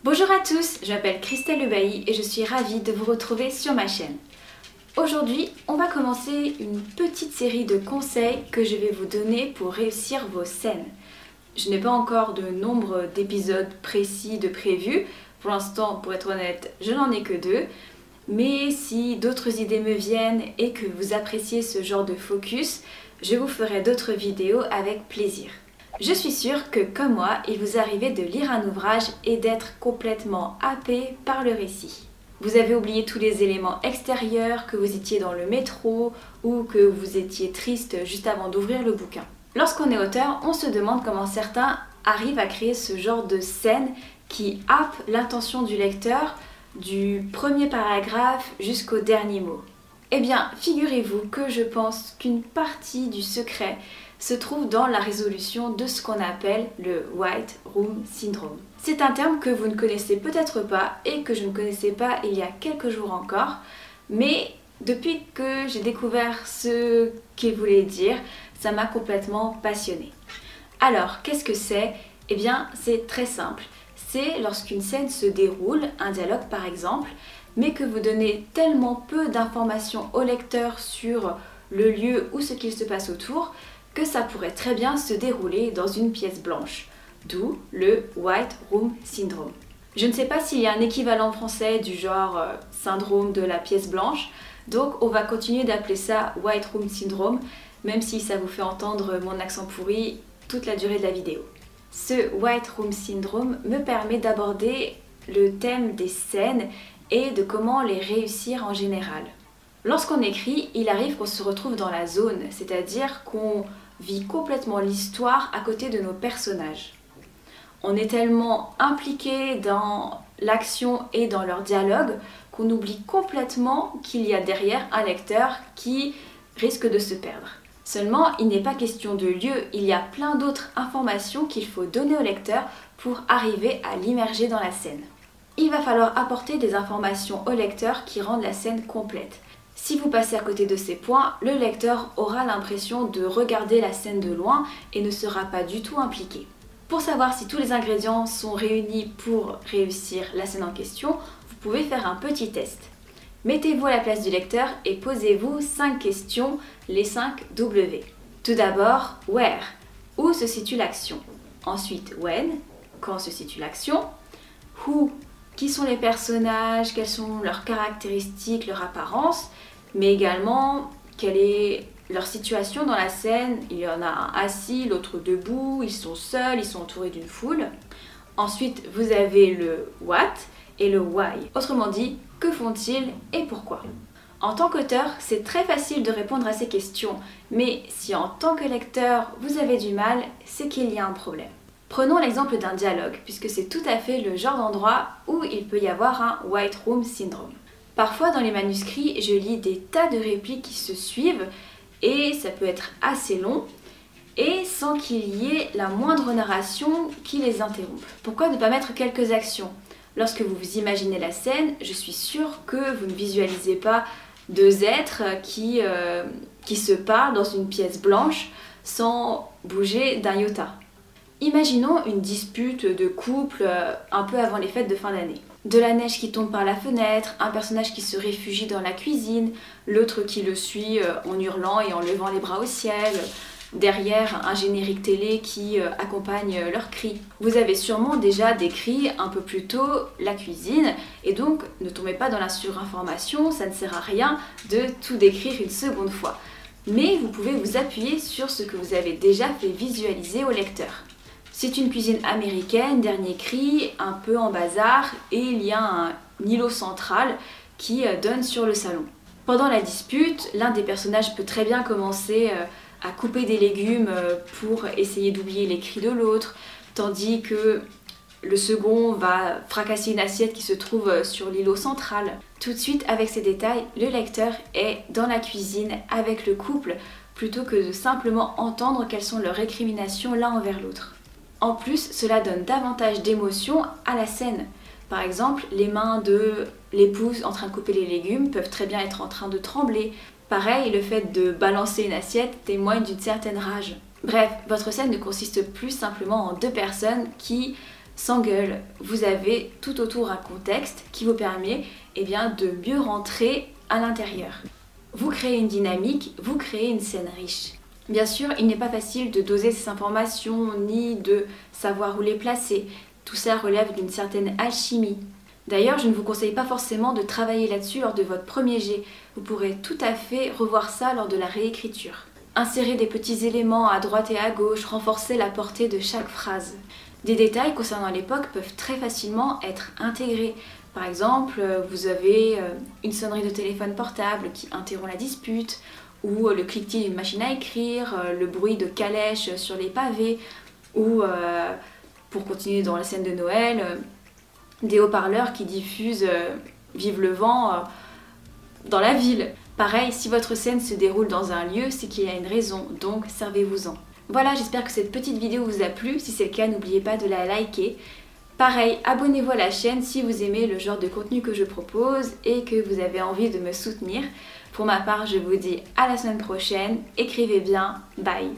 Bonjour à tous, je m'appelle Christelle Lebailly et je suis ravie de vous retrouver sur ma chaîne. Aujourd'hui, on va commencer une petite série de conseils que je vais vous donner pour réussir vos scènes. Je n'ai pas encore de nombre d'épisodes précis de prévus. Pour l'instant, pour être honnête, je n'en ai que 2. Mais si d'autres idées me viennent et que vous appréciez ce genre de focus, je vous ferai d'autres vidéos avec plaisir. Je suis sûre que, comme moi, il vous arrivait de lire un ouvrage et d'être complètement happé par le récit. Vous avez oublié tous les éléments extérieurs, que vous étiez dans le métro ou que vous étiez triste juste avant d'ouvrir le bouquin. Lorsqu'on est auteur, on se demande comment certains arrivent à créer ce genre de scène qui happe l'attention du lecteur du premier paragraphe jusqu'au dernier mot. Eh bien, figurez-vous que je pense qu'une partie du secret se trouve dans la résolution de ce qu'on appelle le White Room Syndrome. C'est un terme que vous ne connaissez peut-être pas et que je ne connaissais pas il y a quelques jours encore, mais depuis que j'ai découvert ce qu'il voulait dire, ça m'a complètement passionnée. Alors, qu'est-ce que c'est? Eh bien, c'est très simple. C'est lorsqu'une scène se déroule, un dialogue par exemple, mais que vous donnez tellement peu d'informations au lecteur sur le lieu ou ce qu'il se passe autour, que ça pourrait très bien se dérouler dans une pièce blanche, d'où le White Room Syndrome. Je ne sais pas s'il y a un équivalent français du genre syndrome de la pièce blanche, donc on va continuer d'appeler ça White Room Syndrome, même si ça vous fait entendre mon accent pourri toute la durée de la vidéo. Ce White Room Syndrome me permet d'aborder le thème des scènes et de comment les réussir en général. Lorsqu'on écrit, il arrive qu'on se retrouve dans la zone, c'est-à-dire qu'on vit complètement l'histoire à côté de nos personnages. On est tellement impliqué dans l'action et dans leur dialogue qu'on oublie complètement qu'il y a derrière un lecteur qui risque de se perdre. Seulement, il n'est pas question de lieu, il y a plein d'autres informations qu'il faut donner au lecteur pour arriver à l'immerger dans la scène. Il va falloir apporter des informations au lecteur qui rendent la scène complète. Si vous passez à côté de ces points, le lecteur aura l'impression de regarder la scène de loin et ne sera pas du tout impliqué. Pour savoir si tous les ingrédients sont réunis pour réussir la scène en question, vous pouvez faire un petit test. Mettez-vous à la place du lecteur et posez-vous 5 questions, les 5 W. Tout d'abord, where, où se situe l'action. Ensuite, when, quand se situe l'action. Who, qui sont les personnages, quelles sont leurs caractéristiques, leur apparence, mais également quelle est leur situation dans la scène. Il y en a un assis, l'autre debout, ils sont seuls, ils sont entourés d'une foule. Ensuite, vous avez le what et le why. Autrement dit, que font-ils et pourquoi? En tant qu'auteur, c'est très facile de répondre à ces questions, mais si en tant que lecteur, vous avez du mal, c'est qu'il y a un problème. Prenons l'exemple d'un dialogue, puisque c'est tout à fait le genre d'endroit où il peut y avoir un White Room Syndrome. Parfois dans les manuscrits, je lis des tas de répliques qui se suivent, et ça peut être assez long, et sans qu'il y ait la moindre narration qui les interrompe. Pourquoi ne pas mettre quelques actions? Lorsque vous vous imaginez la scène, je suis sûre que vous ne visualisez pas 2 êtres qui se parlent dans une pièce blanche sans bouger d'un iota. Imaginons une dispute de couple un peu avant les fêtes de fin d'année. De la neige qui tombe par la fenêtre, un personnage qui se réfugie dans la cuisine, l'autre qui le suit en hurlant et en levant les bras au ciel, derrière un générique télé qui accompagne leurs cris. Vous avez sûrement déjà décrit un peu plus tôt la cuisine et donc ne tombez pas dans la surinformation, ça ne sert à rien de tout décrire une seconde fois. Mais vous pouvez vous appuyer sur ce que vous avez déjà fait visualiser au lecteur. C'est une cuisine américaine, dernier cri, un peu en bazar, et il y a un îlot central qui donne sur le salon. Pendant la dispute, l'un des personnages peut très bien commencer à couper des légumes pour essayer d'oublier les cris de l'autre, tandis que le second va fracasser une assiette qui se trouve sur l'îlot central. Tout de suite, avec ces détails, le lecteur est dans la cuisine avec le couple, plutôt que de simplement entendre quelles sont leurs récriminations l'un envers l'autre. En plus, cela donne davantage d'émotion à la scène. Par exemple, les mains de l'épouse en train de couper les légumes peuvent très bien être en train de trembler. Pareil, le fait de balancer une assiette témoigne d'une certaine rage. Bref, votre scène ne consiste plus simplement en 2 personnes qui sans gueule. Vous avez tout autour un contexte qui vous permet de mieux rentrer à l'intérieur. Vous créez une dynamique, vous créez une scène riche. Bien sûr, il n'est pas facile de doser ces informations ni de savoir où les placer. Tout ça relève d'une certaine alchimie. D'ailleurs, je ne vous conseille pas forcément de travailler là-dessus lors de votre premier jet. Vous pourrez tout à fait revoir ça lors de la réécriture. Insérer des petits éléments à droite et à gauche, renforcer la portée de chaque phrase. Des détails concernant l'époque peuvent très facilement être intégrés. Par exemple, vous avez une sonnerie de téléphone portable qui interrompt la dispute, ou le cliquetis d'une machine à écrire, le bruit de calèches sur les pavés, ou pour continuer dans la scène de Noël, des haut-parleurs qui diffusent Vive le vent dans la ville. Pareil, si votre scène se déroule dans un lieu, c'est qu'il y a une raison, donc servez-vous-en. Voilà, j'espère que cette petite vidéo vous a plu. Si c'est le cas, n'oubliez pas de la liker. Pareil, abonnez-vous à la chaîne si vous aimez le genre de contenu que je propose et que vous avez envie de me soutenir. Pour ma part, je vous dis à la semaine prochaine. Écrivez bien. Bye!